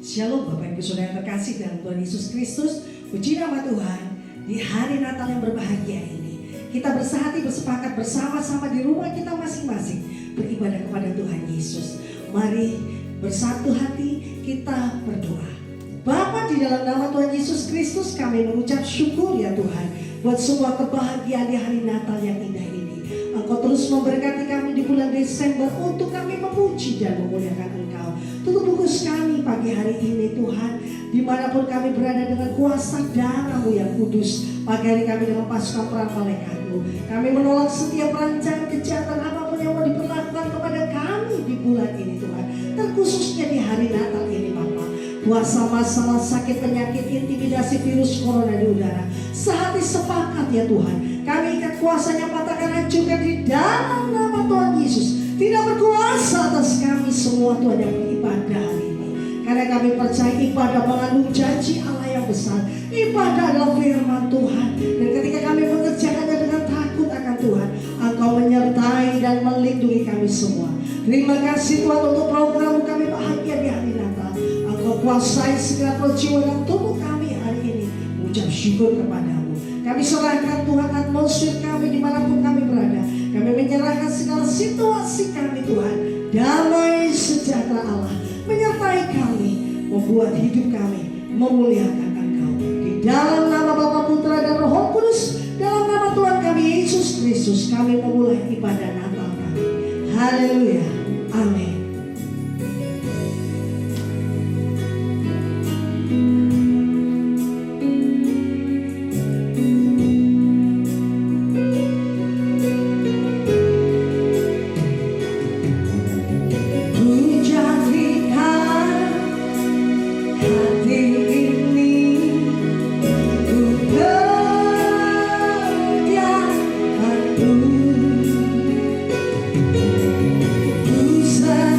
Shalom Bapak Ibu Saudara yang terkasih dalam Tuhan Yesus Kristus. Puji nama Tuhan, di hari Natal yang berbahagia ini kita bersehati bersepakat bersama-sama di rumah kita masing-masing beribadah kepada Tuhan Yesus. Mari bersatu hati kita berdoa. Bapa, di dalam nama Tuhan Yesus Kristus kami mengucap syukur ya Tuhan buat semua kebahagiaan di hari Natal yang indah ini. Engkau terus memberkati kami di bulan Desember untuk kami memuji dan memuliakan Engkau. Tutup bungkus kami pagi hari ini Tuhan, dimanapun kami berada dengan kuasa darah-Mu yang kudus. Pagi hari kami dengan pasukan perang malaikat-Mu. Kami menolak setiap rancangan kejahatan apapun yang mau diperlakukan kepada kami di bulan ini Tuhan, terkhususnya di hari Natal ini Bapa. Kuasa masalah sakit penyakit intimidasi virus corona di udara, sehati sepakat ya Tuhan, kami ikat kuasanya, patahkan, hancurkan di dalam nama Tuhan Yesus. Tidak berkuasa atas kami semua Tuhan yang beribadah hari ini, karena kami percaya ibadah mengandung janji Allah yang besar. Ibadah adalah firman Tuhan, dan ketika kami mengerjakannya dengan takut akan Tuhan, Engkau menyertai dan melindungi kami semua. Terima kasih Tuhan untuk program kami bahagia di hari Natal. Engkau kuasai segala jiwa dan tubuh kami hari ini. Ucap syukur kepadamu. Kami serahkan Tuhan atmosfer kami dimanapun kami berada. Kami menyerahkan segala situasi kami Tuhan. Damai sejahtera Allah menyertai kami, membuat hidup kami memuliakan Engkau. Di dalam nama Bapa, Putra dan Roh Kudus, dalam nama Tuhan kami Yesus Kristus, kami memulai ibadah Natal kami. Haleluya. Amin. Ku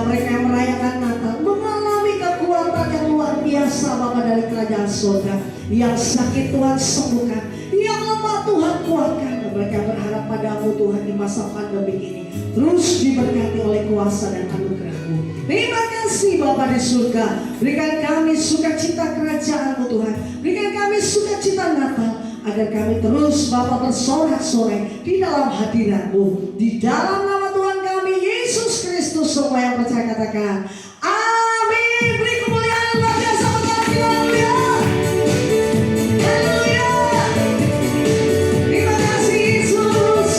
mereka yang merayakan Natal mengalami kekuatan yang luar biasa Bapa dari kerajaan surga. Yang sakit Tuhan sembuhkan, yang lemah Tuhan kuatkan. Dan mereka berharap padamu Tuhan di masa pandemi ini terus diberkati oleh kuasa dan anugerah-Mu. Terima kasih Bapa di surga. Berikan kami sukacita kerajaan-Mu Tuhan. Berikan kami sukacita Natal, agar kami terus Bapa bersorak-sorai di dalam hadirat-Mu. Di dalam nama Tuhan kami Yesus Kristus, semua yang percaya katakan amin. Beri kemuliaan luar biasa bagi Haleluya. Haleluya. Terima kasih Yesus.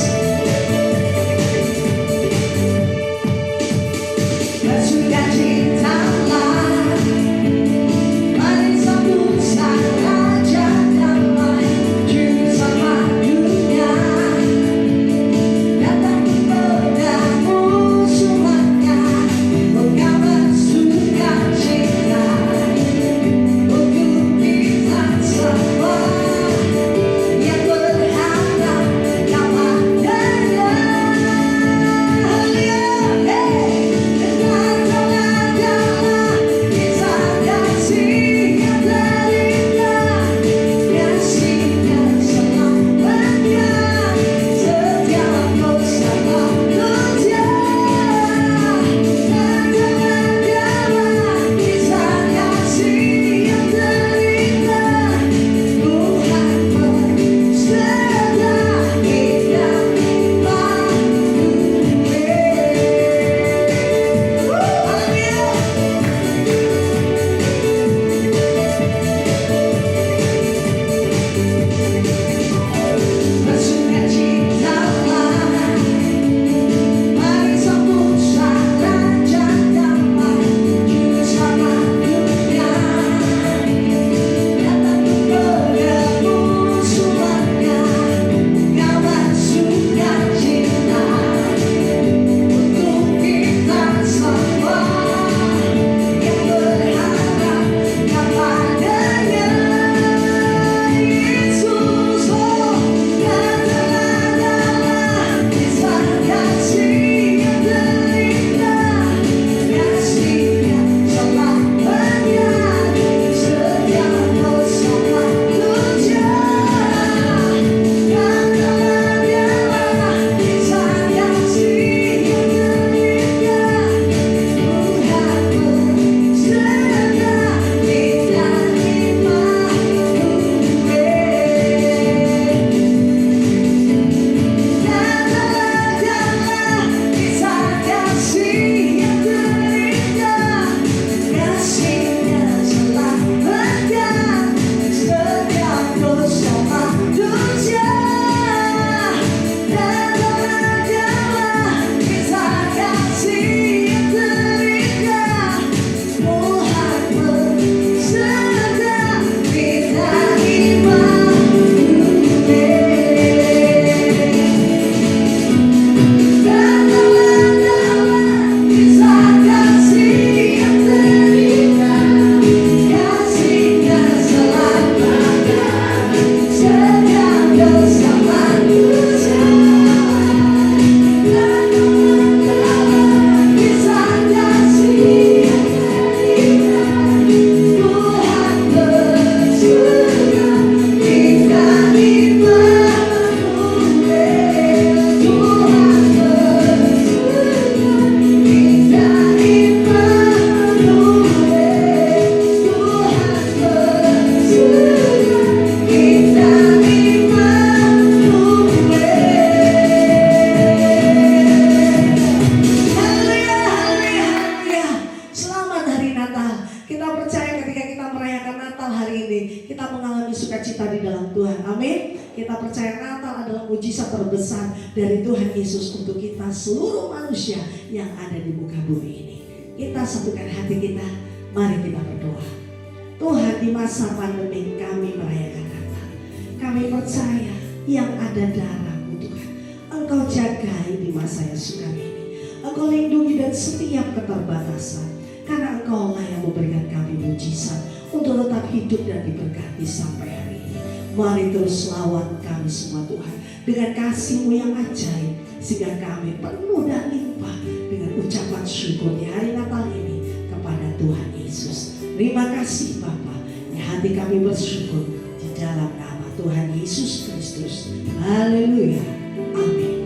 Bersukacitalah, mari sambut sang Raja damai, Juru selamat dunia. Datang kepadamu semuanya, berkabar sukacita untuk kita semua yang berharap kepadanya. Haleluya. Kita percaya Natal adalah mujizat terbesar dari Tuhan Yesus untuk kita seluruh manusia yang ada di muka bumi ini. Kita satukan hati kita, mari kita berdoa. Tuhan, di masa pandemi kami merayakan Natal. Kami percaya yang ada darah-Mu Tuhan. Engkau jagai di masa yang sukar ini. Engkau lindungi dan setiap keterbatasan. Karena Engkau lah yang memberikan kami mujizat untuk tetap hidup dan diberkati sampai hari ini. Mari terus lawan kami semua Tuhan dengan kasih-Mu yang ajaib, sehingga kami penuh dan limpah dengan ucapan syukur di hari Natal ini kepada Tuhan Yesus. Terima kasih Bapa, di hati kami bersyukur di dalam nama Tuhan Yesus Kristus. Haleluya. Amin.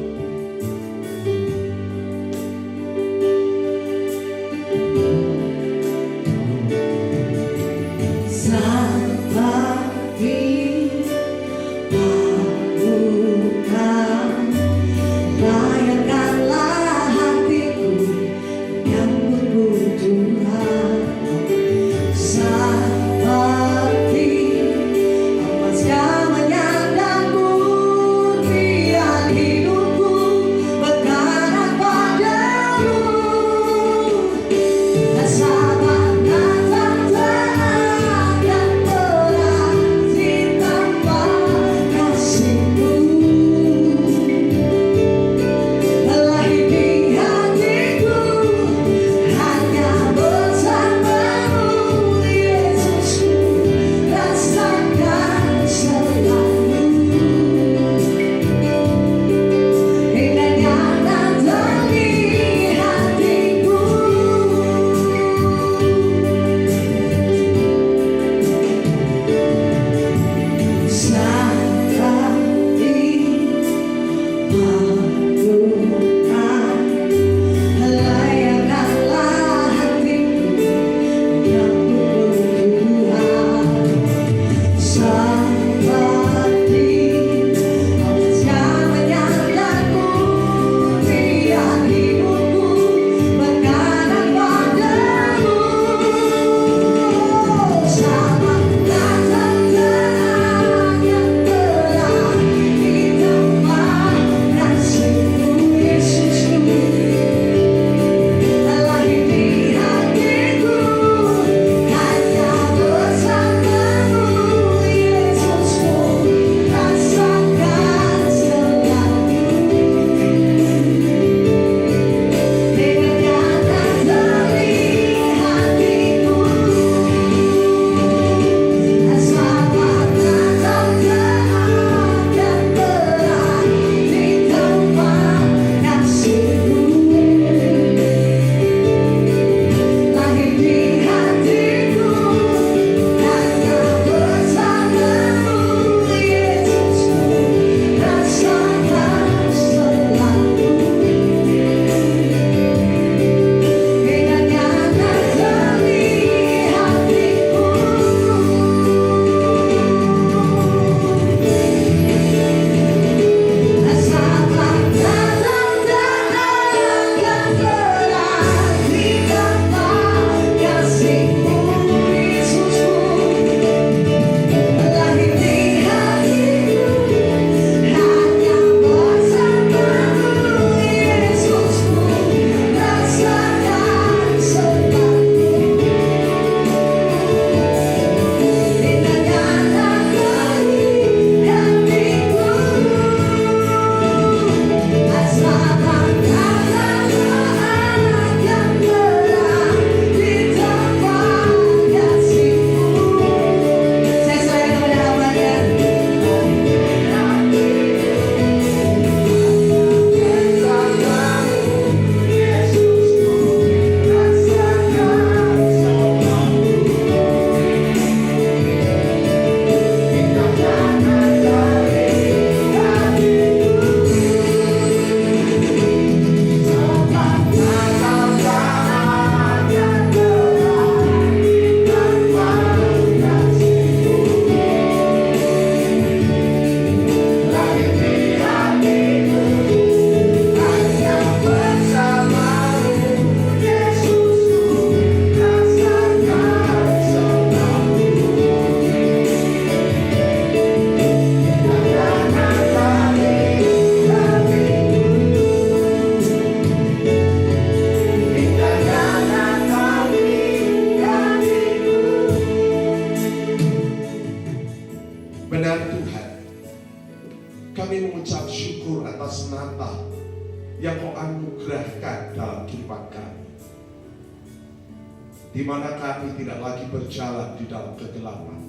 di mana kami tidak lagi berjalan di dalam kegelapan,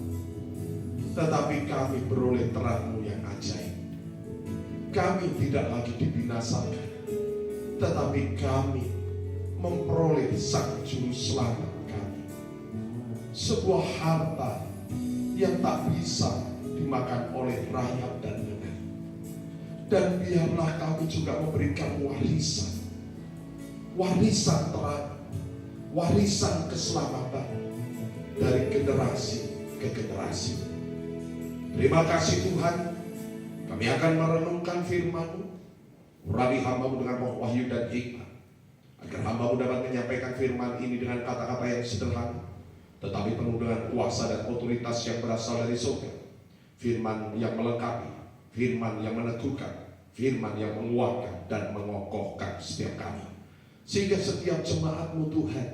tetapi kami beroleh terang-Mu yang ajaib. Kami tidak lagi dibinasakan, tetapi kami memperoleh Sang Juru Selamat kami. Sebuah harta yang tak bisa dimakan oleh rayap dan lengan. Dan biarlah kami juga memberikan warisan terang, warisan keselamatan dari generasi ke generasi. Terima kasih Tuhan, kami akan merenungkan firman-Mu. Urapi hamba-Mu dengan roh wahyu dan hikmat, agar hamba-Mu dapat menyampaikan firman ini dengan kata-kata yang sederhana, tetapi penuh dengan kuasa dan otoritas yang berasal dari surga. Firman yang melengkapi, firman yang meneguhkan, firman yang menguatkan dan mengokohkan setiap kami. Sehingga setiap jemaat-Mu Tuhan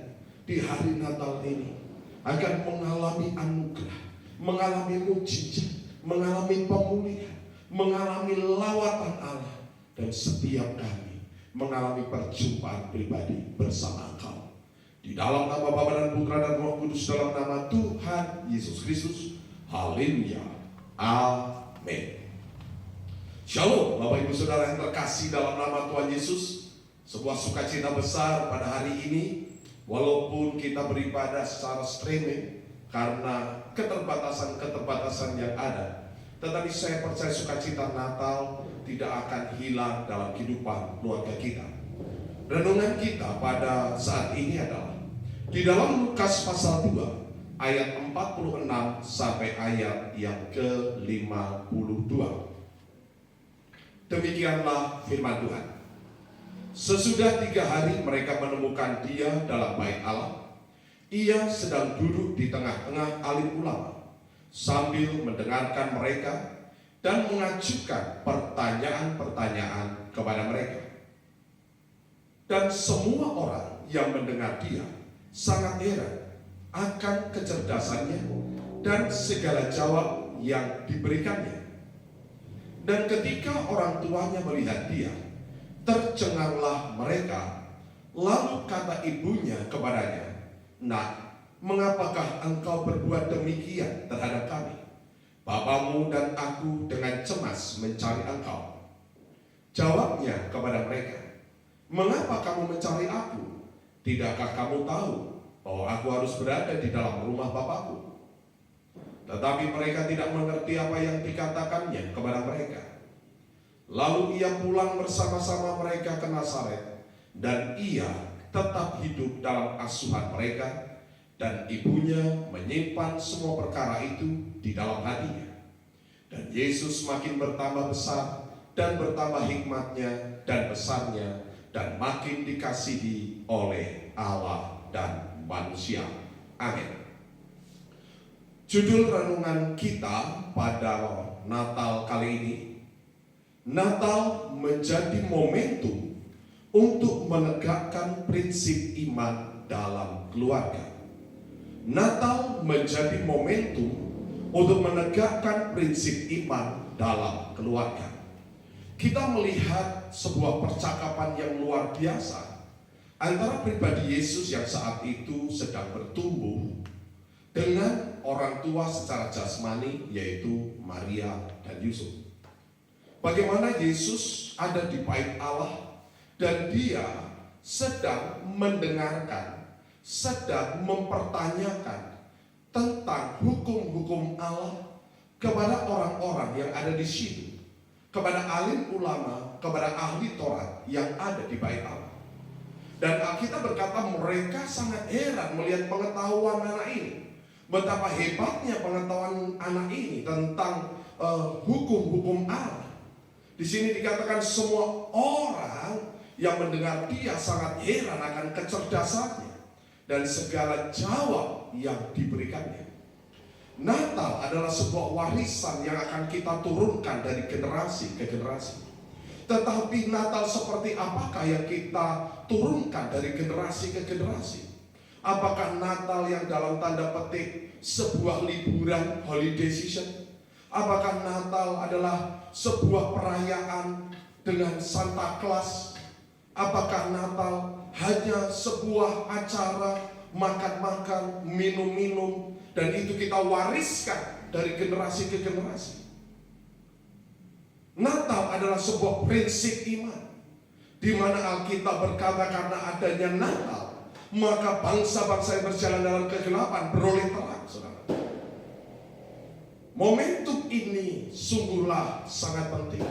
di hari Natal ini akan mengalami anugerah, mengalami mujizat, mengalami pemulihan, mengalami lawatan Allah. Dan setiap kami mengalami perjumpaan pribadi bersama Engkau. Di dalam nama Bapa dan Putra dan Roh Kudus, dalam nama Tuhan Yesus Kristus. Haleluya. Amin. Shalom Bapak Ibu Saudara yang terkasih dalam nama Tuhan Yesus. Sebuah sukacita besar pada hari ini, walaupun kita beribadah secara streaming karena keterbatasan-keterbatasan yang ada, tetapi saya percaya sukacita Natal tidak akan hilang dalam kehidupan keluarga kita. Renungan kita pada saat ini adalah di dalam Lukas pasal 2 ayat 46 sampai ayat yang ke-52. Demikianlah firman Tuhan. Sesudah 3 hari mereka menemukan dia dalam bait Allah. Ia sedang duduk di tengah-tengah alim ulama sambil mendengarkan mereka dan mengajukan pertanyaan-pertanyaan kepada mereka. Dan semua orang yang mendengar dia sangat heran akan kecerdasannya dan segala jawab yang diberikannya. Dan ketika orang tuanya melihat dia, tercenganglah mereka. Lalu kata ibunya kepadanya, "Nak, mengapakah engkau berbuat demikian terhadap kami? Bapamu dan aku dengan cemas mencari engkau." Jawabnya kepada mereka, "Mengapa kamu mencari aku? Tidakkah kamu tahu bahwa aku harus berada di dalam rumah Bapakku?" Tetapi mereka tidak mengerti apa yang dikatakannya kepada mereka. Lalu ia pulang bersama-sama mereka ke Nazaret, dan ia tetap hidup dalam asuhan mereka. Dan ibunya menyimpan semua perkara itu di dalam hatinya. Dan Yesus makin bertambah besar dan bertambah hikmatnya dan besarnya, dan makin dikasihi oleh Allah dan manusia. Amin. Judul renungan kita pada Natal kali ini, Natal menjadi momentum untuk menegakkan prinsip iman dalam keluarga. Natal menjadi momentum untuk menegakkan prinsip iman dalam keluarga. Kita melihat sebuah percakapan yang luar biasa antara pribadi Yesus yang saat itu sedang bertumbuh dengan orang tua secara jasmani, yaitu Maria dan Yusuf. Bagaimana Yesus ada di bait Allah dan dia sedang mendengarkan, sedang mempertanyakan tentang hukum-hukum Allah kepada orang-orang yang ada di situ, kepada alim ulama, kepada ahli Taurat yang ada di bait Allah. Dan Alkitab berkata mereka sangat heran melihat pengetahuan anak ini. Betapa hebatnya pengetahuan anak ini tentang hukum-hukum Allah. Di sini dikatakan semua orang yang mendengar dia sangat heran akan kecerdasannya dan segala jawab yang diberikannya. Natal adalah sebuah warisan yang akan kita turunkan dari generasi ke generasi. Tetapi Natal seperti apakah yang kita turunkan dari generasi ke generasi? Apakah Natal yang dalam tanda petik sebuah liburan, holiday season? Apakah Natal adalah sebuah perayaan dengan Santa Claus? Apakah Natal hanya sebuah acara makan-makan, minum-minum, dan itu kita wariskan dari generasi ke generasi? Natal adalah sebuah prinsip iman. di mana Alkitab berkata karena adanya Natal, maka bangsa-bangsa yang berjalan dalam kegelapan beroleh terang, saudara. Momentum ini sungguhlah sangat penting,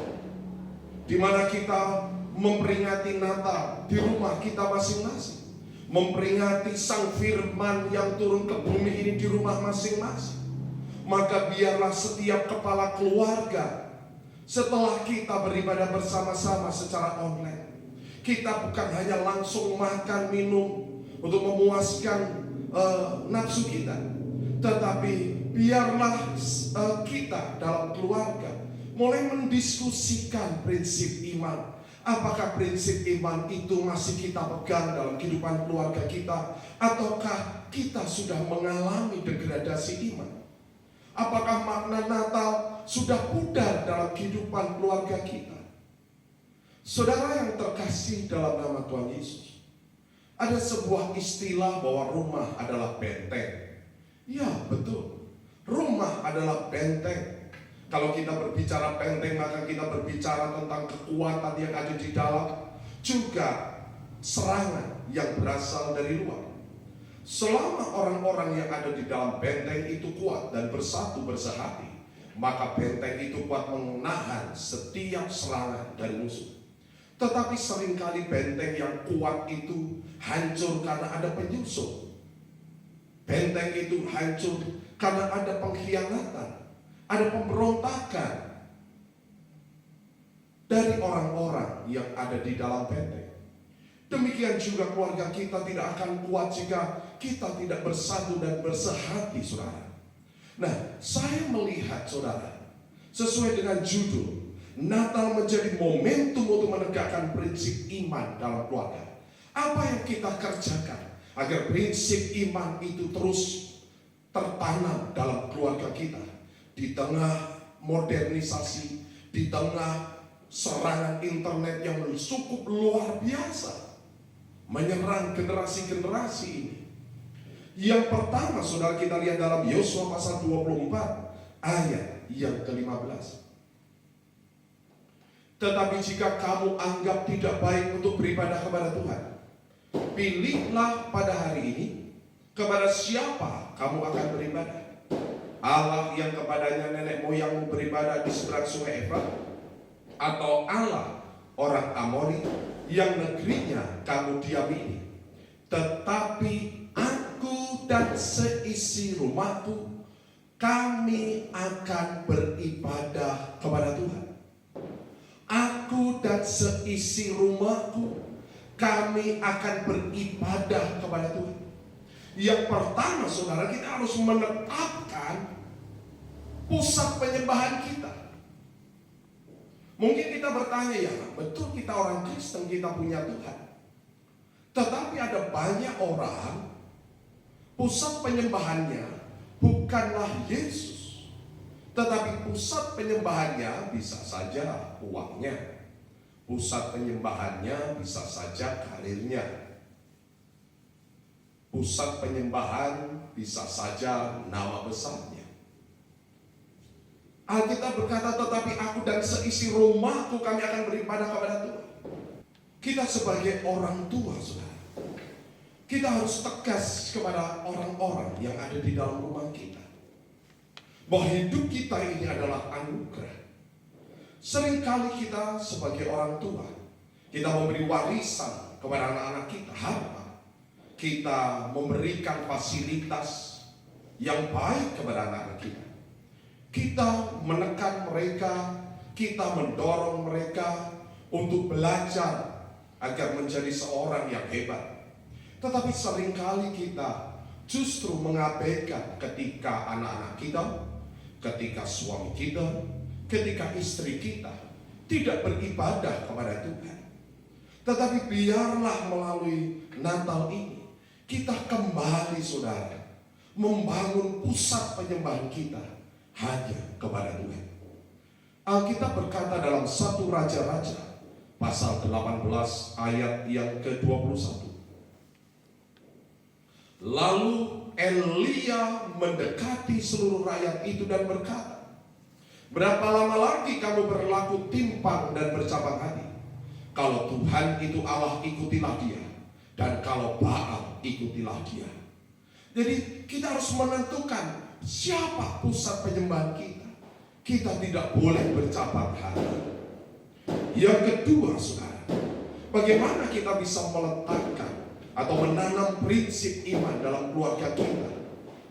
di mana kita memperingati Natal di rumah kita masing-masing, memperingati Sang Firman yang turun ke bumi ini di rumah masing-masing. Maka biarlah setiap kepala keluarga, setelah kita beribadah bersama-sama secara online, kita bukan hanya langsung makan minum untuk memuaskan nafsu kita, tetapi biarlah kita dalam keluarga mulai mendiskusikan prinsip iman. Apakah prinsip iman itu masih kita pegang dalam kehidupan keluarga kita, ataukah kita sudah mengalami degradasi iman? Apakah makna Natal sudah pudar dalam kehidupan keluarga kita? Saudara yang terkasih dalam nama Tuhan Yesus, ada sebuah istilah bahwa rumah adalah benteng. Ya, betul. Rumah adalah benteng. Kalau kita berbicara benteng, maka kita berbicara tentang kekuatan yang ada di dalam, juga serangan yang berasal dari luar. Selama orang-orang yang ada di dalam benteng itu kuat dan bersatu bersehati, maka benteng itu kuat menahan setiap serangan dari musuh. Tetapi seringkali benteng yang kuat itu hancur karena ada penyusup. Benteng itu hancur karena ada pengkhianatan, ada pemberontakan dari orang-orang yang ada di dalam benteng. Demikian juga keluarga kita tidak akan kuat jika kita tidak bersatu dan bersehati, saudara. Nah, saya melihat, saudara, sesuai dengan judul, Natal menjadi momentum untuk menegakkan prinsip iman dalam keluarga. Apa yang kita kerjakan agar prinsip iman itu terus tertanam dalam keluarga kita, di tengah modernisasi, di tengah serangan internet yang cukup luar biasa menyerang generasi-generasi ini. Yang pertama, saudara, kita lihat dalam Yosua pasal 24 ayat yang ke-15. Tetapi jika kamu anggap tidak baik untuk beribadah kepada Tuhan, pilihlah pada hari ini kepada siapa kamu akan beribadah. Allah yang kepadanya nenek moyangmu beribadah di seberang sungai Efrat, atau Allah orang Amori yang negerinya kamu diami ini. Tetapi aku dan seisi rumahku, kami akan beribadah kepada Tuhan. Aku dan seisi rumahku, kami akan beribadah kepada Tuhan. Yang pertama, saudara, kita harus menetapkan pusat penyembahan kita. Mungkin kita bertanya, ya betul kita orang Kristen, kita punya Tuhan. Tetapi ada banyak orang, pusat penyembahannya bukanlah Yesus, tetapi pusat penyembahannya bisa saja uangnya, pusat penyembahannya bisa saja karirnya, pusat penyembahan bisa saja nama besarnya. Alkitab berkata, tetapi aku dan seisi rumahku kami akan beribadah kepada Tuhan. Kita sebagai orang tua, saudara, kita harus tegas kepada orang-orang yang ada di dalam rumah kita, bahwa hidup kita ini adalah anugerah. Seringkali kita sebagai orang tua, kita memberi warisan kepada anak-anak kita, harta. Kita memberikan fasilitas yang baik kepada anak-anak kita. Kita menekan mereka, kita mendorong mereka untuk belajar agar menjadi seorang yang hebat. Tetapi seringkali kita justru mengabaikan ketika anak-anak kita, ketika suami kita, ketika istri kita tidak beribadah kepada Tuhan. Tetapi biarlah melalui Natal ini kita kembali, saudara, membangun pusat penyembahan kita hanya kepada Tuhan. Alkitab berkata dalam 1 Raja-Raja pasal 18 ayat yang ke-21. Lalu Elia mendekati seluruh rakyat itu dan berkata, berapa lama lagi kamu berlaku timpang dan bercabang hati? Kalau Tuhan itu Allah, ikutilah dia. Dan kalau Baal, ikutilah dia. Jadi kita harus menentukan siapa pusat penyembahan kita. Kita tidak boleh bercabang hati. Yang kedua, saudara, bagaimana kita bisa meletakkan atau menanam prinsip iman dalam keluarga kita.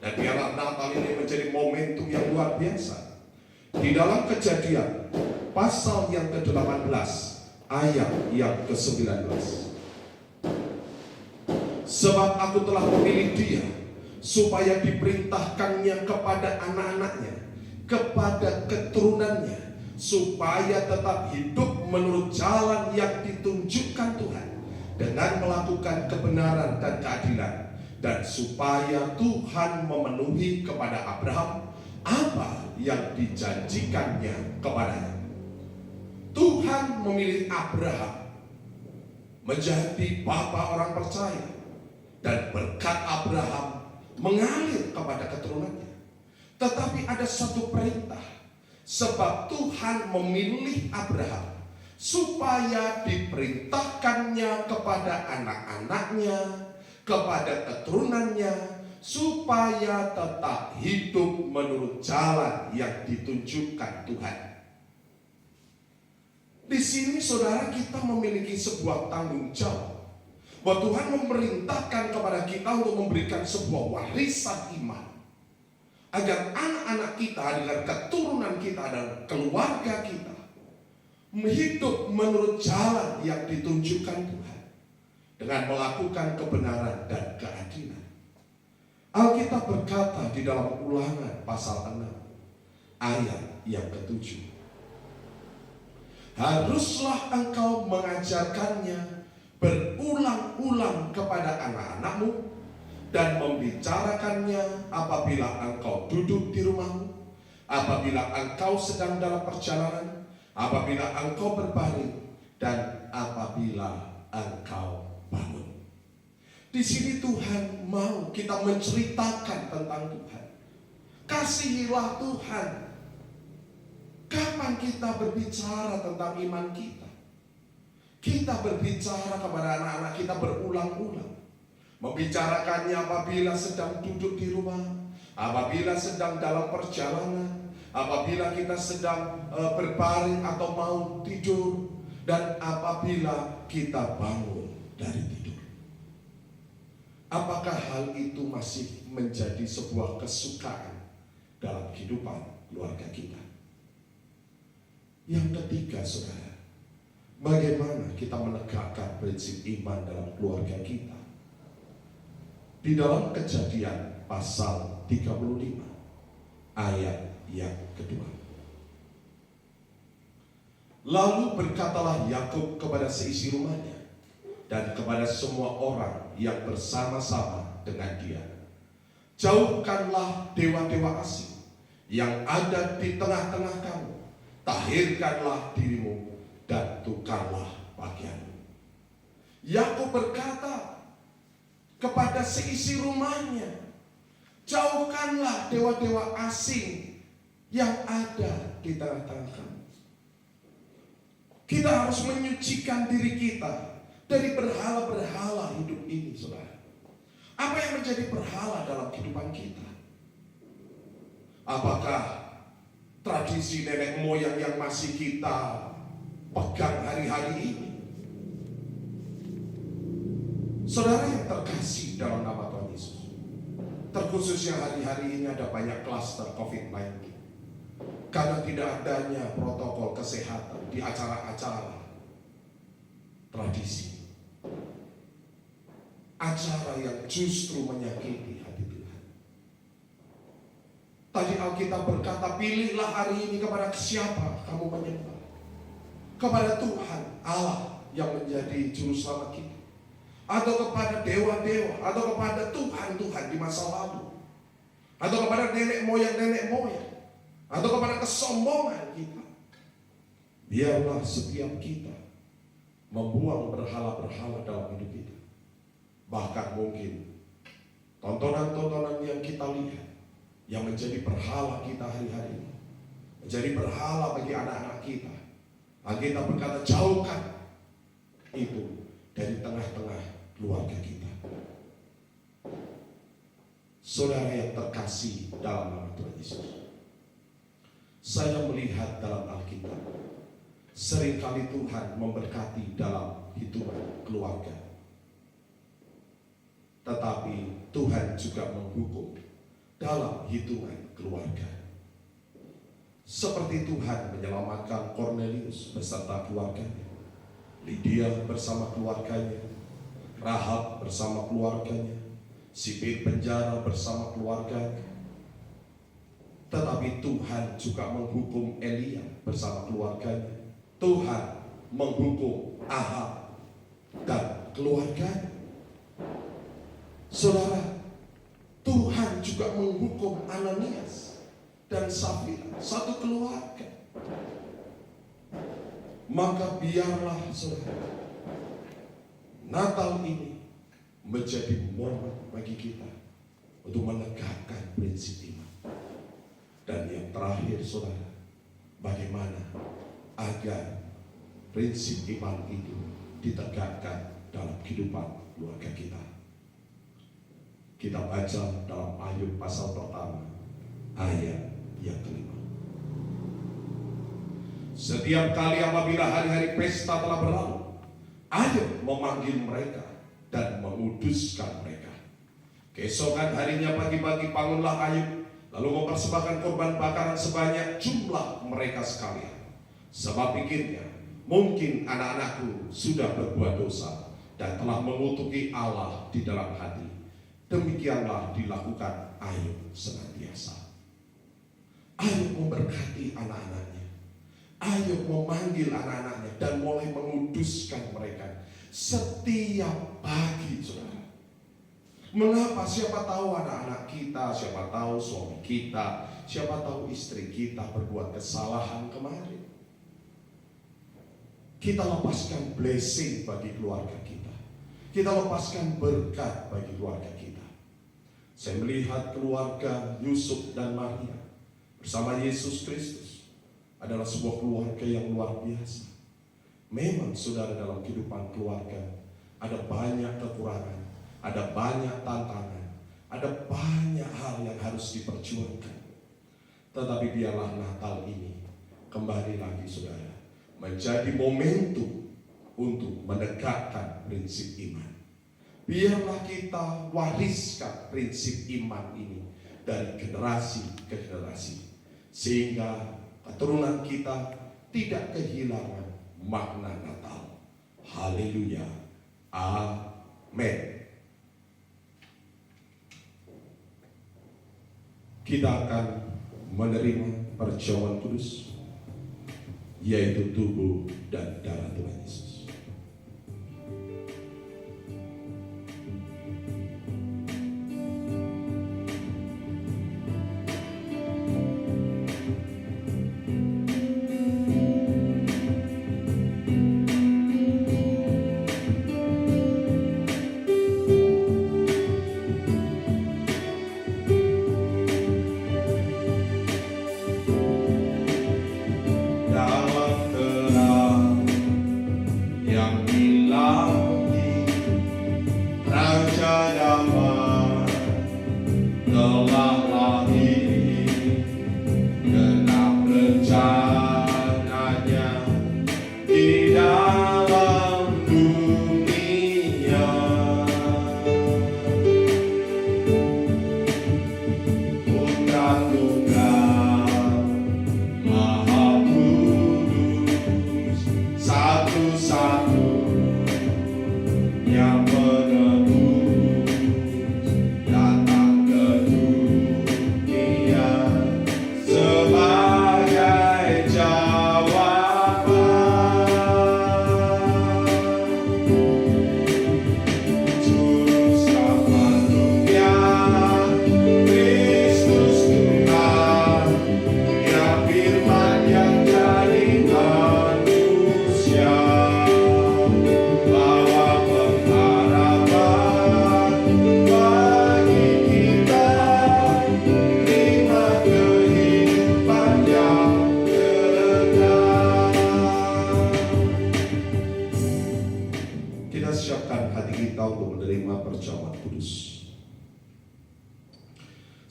Dan biarlah Natal ini menjadi momentum yang luar biasa. Di dalam Kejadian pasal yang ke-18 ayat yang ke-19. Sebab aku telah memilih dia supaya diperintahkannya kepada anak-anaknya, kepada keturunannya, supaya tetap hidup menurut jalan yang ditunjukkan Tuhan, dengan melakukan kebenaran dan keadilan, dan supaya Tuhan memenuhi kepada Abraham apa yang dijanjikannya kepadanya. Tuhan memilih Abraham menjadi bapa orang percaya, dan berkat Abraham mengalir kepada keturunannya. Tetapi ada satu perintah, sebab Tuhan memilih Abraham supaya diperintahkannya kepada anak-anaknya, kepada keturunannya, supaya tetap hidup menurut jalan yang ditunjukkan Tuhan. Di sini saudara, kita memiliki sebuah tanggung jawab bahwa Tuhan memerintahkan kepada kita untuk memberikan sebuah warisan iman, agar anak-anak kita, agar keturunan kita dan keluarga kita hidup menurut jalan yang ditunjukkan Tuhan, dengan melakukan kebenaran dan keadilan. Alkitab berkata di dalam Ulangan pasal 6 ayat yang ke-7, haruslah engkau mengajarkannya berulang-ulang kepada anak-anakmu, dan membicarakannya apabila engkau duduk di rumahmu, apabila engkau sedang dalam perjalanan, apabila engkau berbaring, dan apabila engkau bangun. Di sini Tuhan mau kita menceritakan tentang Tuhan. Kasihilah Tuhan. Kapan kita berbicara tentang iman kita? Kita berbicara kepada anak-anak kita berulang-ulang. Membicarakannya apabila sedang duduk di rumah, apabila sedang dalam perjalanan, apabila kita sedang berbaring atau mau tidur, dan apabila kita bangun dari tidur. Apakah hal itu masih menjadi sebuah kesukaan dalam kehidupan keluarga kita? Yang ketiga, saudara, bagaimana kita menegakkan prinsip iman dalam keluarga kita? Di dalam Kejadian pasal 35 ayat yang kedua. Lalu berkatalah Yakub kepada seisi rumahnya dan kepada semua orang yang bersama-sama dengan dia, jauhkanlah dewa-dewa asing yang ada di tengah-tengah kamu, tahirkanlah dirimu dan tukarlah pakaianmu. Yakub berkata kepada seisi rumahnya, jauhkanlah dewa-dewa asing yang ada di tengah-tengah kamu. Kita harus menyucikan diri kita dari berhala-berhala hidup ini, saudara. Apa yang menjadi berhala dalam kehidupan kita? Apakah tradisi nenek moyang yang masih kita pegang hari-hari ini? Saudara yang terkasih dalam nama Tuhan Yesus, terkhususnya hari-hari ini ada banyak klaster COVID-19 karena tidak adanya protokol kesehatan di acara-acara tradisi, acara yang justru menyakiti hati Tuhan. Tadi Alkitab berkata, pilihlah hari ini kepada siapa kamu menyembah, kepada Tuhan Allah yang menjadi juru selamat kita, atau kepada dewa-dewa, atau kepada Tuhan-Tuhan di masa lalu, atau kepada nenek moyang, atau kepada kesombongan kita. Biarlah setiap kita membuang berhala-berhala dalam hidup kita. Bahkan mungkin tontonan-tontonan yang kita lihat yang menjadi berhala kita hari-hari ini, menjadi berhala bagi anak-anak kita. Alkitab berkata, jauhkan itu dari tengah-tengah keluarga kita. Saudara yang terkasih dalam nama Tuhan Yesus, saya melihat dalam Alkitab, seringkali Tuhan memberkati dalam hidup keluarga. Tetapi Tuhan juga menghukum dalam hitungan keluarga. Seperti Tuhan menyelamatkan Kornelius beserta keluarganya, Lydia bersama keluarganya, Rahab bersama keluarganya, sipir penjara bersama keluarganya. Tetapi Tuhan juga menghukum Elia bersama keluarganya. Tuhan menghukum Ahab dan keluarganya. Saudara, Tuhan juga menghukum Ananias dan Safira, satu keluarga. Maka biarlah saudara, Natal ini menjadi momen bagi kita untuk menegakkan prinsip iman. Dan yang terakhir saudara, bagaimana agar prinsip iman itu ditegakkan dalam kehidupan keluarga kita. Kita baca dalam Ayub pasal pertama, ayat yang kelima. Setiap kali apabila hari-hari pesta telah berlalu, Ayub memanggil mereka dan menguduskan mereka. Keesokan harinya pagi-pagi bangunlah Ayub, lalu mempersembahkan korban bakaran sebanyak jumlah mereka sekalian. Sebab pikirnya, mungkin anak-anakku sudah berbuat dosa dan telah mengutuki Allah di dalam hati. Demikianlah dilakukan Ayub senantiasa. Ayub memberkati anak-anaknya. Ayub memanggil anak-anaknya dan mulai menguduskan mereka setiap pagi, saudara. Mengapa? Siapa tahu anak-anak kita, siapa tahu suami kita, siapa tahu istri kita berbuat kesalahan kemarin. Kita lepaskan blessing bagi keluarga kita. Kita lepaskan berkat bagi keluarga kita. Saya melihat keluarga Yusuf dan Maria bersama Yesus Kristus adalah sebuah keluarga yang luar biasa. Memang saudara, dalam kehidupan keluarga ada banyak kekurangan, ada banyak tantangan, ada banyak hal yang harus diperjuangkan. Tetapi biarlah Natal ini kembali lagi saudara menjadi momentum untuk menegakkan prinsip iman. Biarlah kita wariskan prinsip iman ini dari generasi ke generasi, sehingga keturunan kita tidak kehilangan makna Natal. Haleluya. Amin. Kita akan menerima perjamuan kudus, yaitu tubuh dan darah Tuhan Yesus. yang menebus datang ke dunia.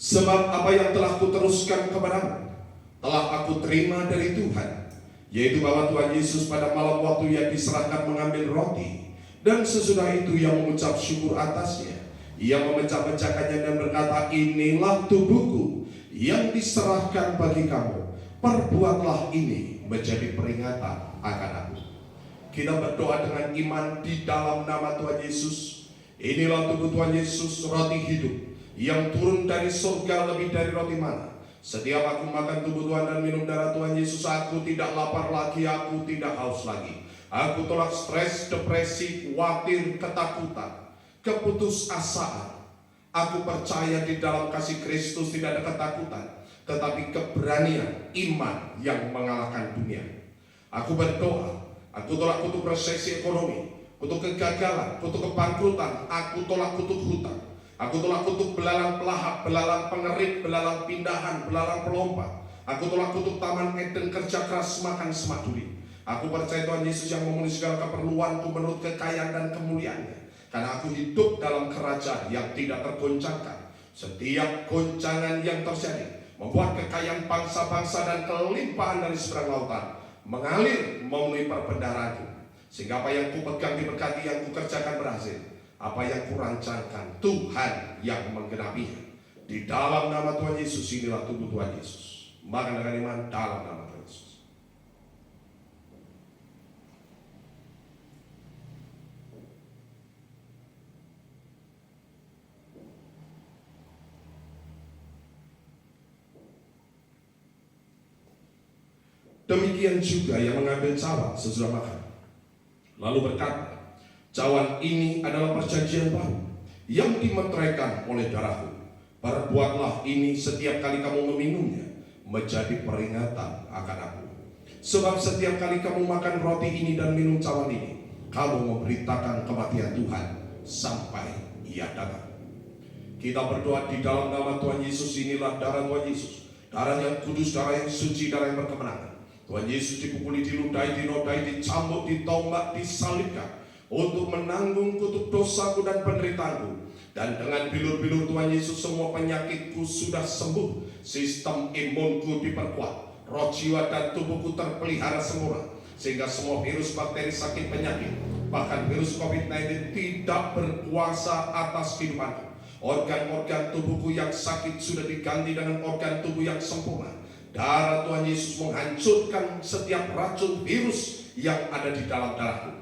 Sebab apa yang telah kuteruskan kepadamu telah aku terima dari Tuhan, yaitu bahwa Tuhan Yesus pada malam waktu ia diserahkan mengambil roti, dan sesudah itu ia mengucap syukur atasnya. Ia memecah-mecahkannya dan berkata, inilah tubuhku yang diserahkan bagi kamu. Perbuatlah ini menjadi peringatan akan aku. Kita berdoa dengan iman di dalam nama Tuhan Yesus. Inilah tubuh Tuhan Yesus, roti hidup yang turun dari surga lebih dari roti mana. Setiap aku makan tubuh Tuhan dan minum darah Tuhan Yesus, aku tidak lapar lagi, aku tidak haus lagi. Aku tolak stres, depresi, khawatir, ketakutan, keputusasaan. Aku percaya di dalam kasih Kristus tidak ada ketakutan, tetapi keberanian iman yang mengalahkan dunia. Aku berdoa, aku tolak kutuk resesi ekonomi, kutuk kegagalan, kutuk kebangkrutan, aku tolak kutuk hutang. Aku tolak kutuk belalang pelahap, belalang pengerit, belalang pindahan, belalang pelompat. Aku tolak kutuk taman Eden, kerja keras, makan semak duri. Aku percaya Tuhan Yesus yang memenuhi segala keperluanku menurut kekayaan dan kemuliaannya. Karena aku hidup dalam kerajaan yang tidak tergoncangkan. Setiap goncangan yang terjadi membuat kekayaan bangsa-bangsa dan kelimpahan dari seberang lautan mengalir memenuhi perbendaharaanku. Sehingga apa yang kupegang diberkati, yang kukerjakan berhasil. Apa yang kurancangkan Tuhan yang menggenapinya. Di dalam nama Tuhan Yesus, inilah tubuh Tuhan Yesus. Makan dengan iman dalam nama Tuhan Yesus. Demikian juga yang mengambil cawan sesudah makan, lalu berkata, cawan ini adalah perjanjian baru yang dimeteraikan oleh darahku. Perbuatlah ini setiap kali kamu meminumnya menjadi peringatan akan aku. Sebab setiap kali kamu makan roti ini dan minum cawan ini, kamu memberitakan kematian Tuhan sampai ia datang. Kita berdoa di dalam nama Tuhan Yesus. Inilah darah Tuhan Yesus, darah yang kudus, darah yang suci, darah yang berkemenangan. Tuhan Yesus dipukuli, diludahi, dinodai, dicambuk, ditombak, disalibkan untuk menanggung kutuk dosaku dan penderitaanku. Dan dengan bilur-bilur Tuhan Yesus semua penyakitku sudah sembuh. Sistem imunku diperkuat, roh, jiwa, dan tubuhku terpelihara sempurna. Sehingga semua virus, bakteri, sakit, penyakit, bahkan virus COVID-19 tidak berkuasa atas kehidupanku. Organ-organ tubuhku yang sakit sudah diganti dengan organ tubuh yang sempurna. Darah Tuhan Yesus menghancurkan setiap racun virus yang ada di dalam darahku.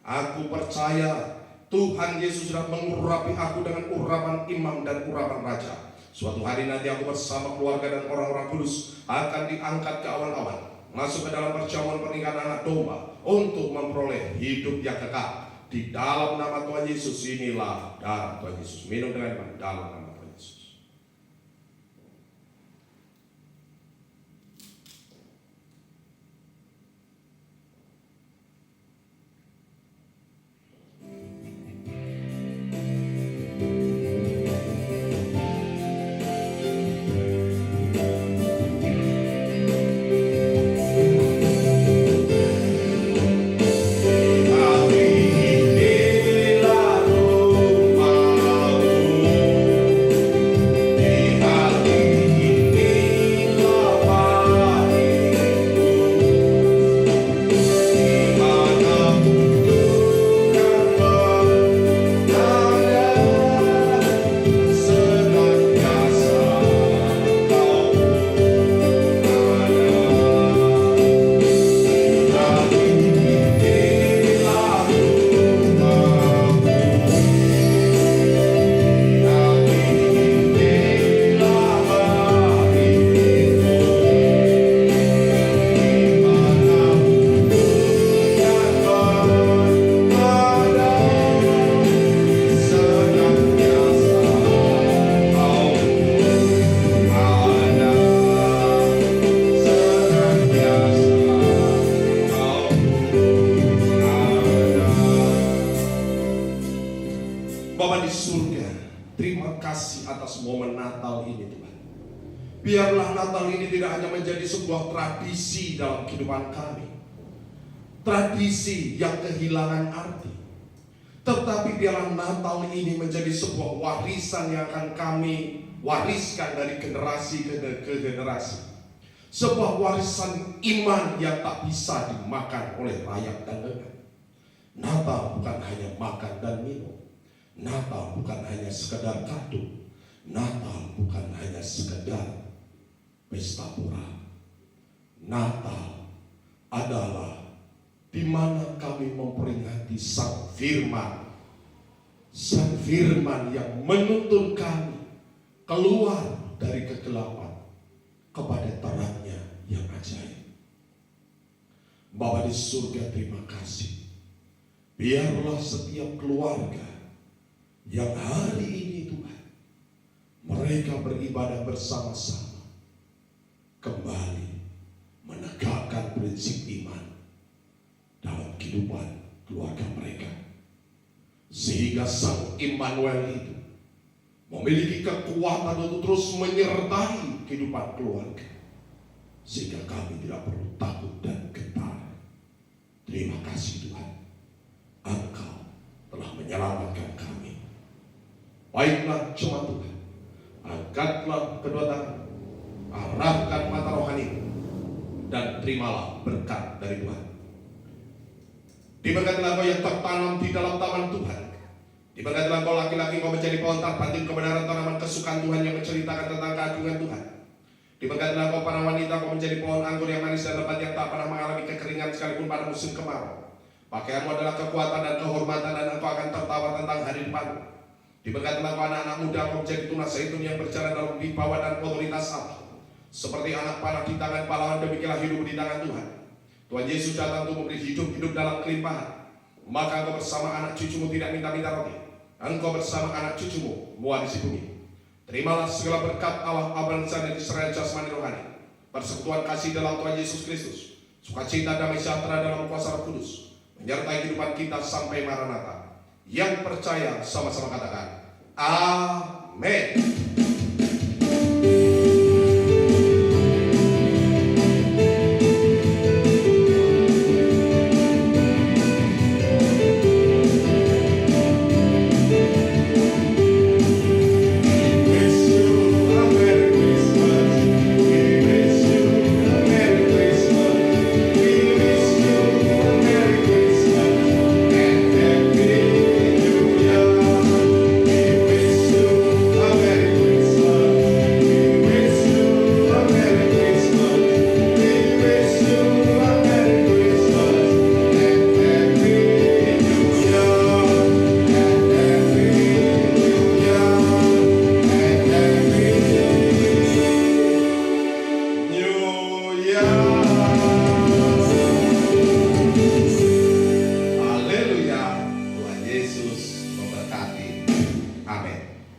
Aku percaya Tuhan Yesus sudah mengurapi aku dengan urapan imam dan urapan raja. Suatu hari nanti aku bersama keluarga dan orang-orang kudus akan diangkat ke awan-awan, masuk ke dalam perjamuan pernikahan anak domba untuk memperoleh hidup yang kekal. Di dalam nama Tuhan Yesus, inilah darah Tuhan Yesus. Minum dengan iman dalam nama Tuhan Yesus. Bapa di surga, terima kasih atas momen Natal ini Tuhan. Biarlah Natal ini tidak hanya menjadi sebuah tradisi dalam kehidupan kami, tradisi yang kehilangan arti, Tetapi biarlah Natal ini menjadi sebuah warisan yang akan kami wariskan dari generasi ke generasi. Sebuah warisan iman yang tak bisa dimakan oleh rakyat dan lengan. Natal bukan hanya makan dan minum. Natal bukan hanya sekedar kado. Natal bukan hanya sekedar pesta pora. Natal adalah di mana kami memperingati Sang Firman. Sang Firman yang menuntun kami keluar dari kegelapan kepada terangnya yang ajaib. Bapa di surga, terima kasih. Biarlah setiap keluarga yang hari ini Tuhan, mereka beribadah bersama-sama, kembali menegakkan prinsip iman dalam kehidupan keluarga mereka. Sehingga Sang Immanuel itu memiliki kekuatan untuk terus menyertai kehidupan keluarga, sehingga kami tidak perlu takut dan gentar. Terima kasih Tuhan, Engkau telah menyelamatkan kami. Baiklah jemaat Tuhan, angkatlah kedua tangan, arahkan mata rohani, dan terimalah berkat dari Tuhan. Diberkatilah kau yang tertanam di dalam taman Tuhan. Diberkatilah kau laki-laki, kau menjadi pohon terpanting kebenaran, tanaman kesukaan Tuhan yang menceritakan tentang keagungan Tuhan. Diberkatilah kau para wanita, kau menjadi pohon anggur yang manis dan lebat yang tak pernah mengalami kekeringan sekalipun pada musim kemarau. Pakaianmu adalah kekuatan dan kehormatan, dan engkau akan tertawa tentang hari depanmu. Diberkatilah kau anak-anak muda, kau menjadi tunas zaitun yang berjalan dalam wibawa dan otoritas Allah. Seperti anak panah di tangan pahlawan, demikianlah hidup di tangan Tuhan. Tuhan Yesus datang untuk memberi hidup dalam kelimpahan. Maka engkau bersama anak cucumu tidak minta-minta roti. Engkau bersama anak cucumu mewarisi bumi. Terimalah segala berkat Allah Bangsa dan Israel jasmani rohani. Persekutuan kasih dalam Tuhan Yesus Kristus, sukacita damai sejahtera dalam kuasa Roh Kudus menyertai kehidupan kita sampai Maranatha. Yang percaya sama-sama katakan amin.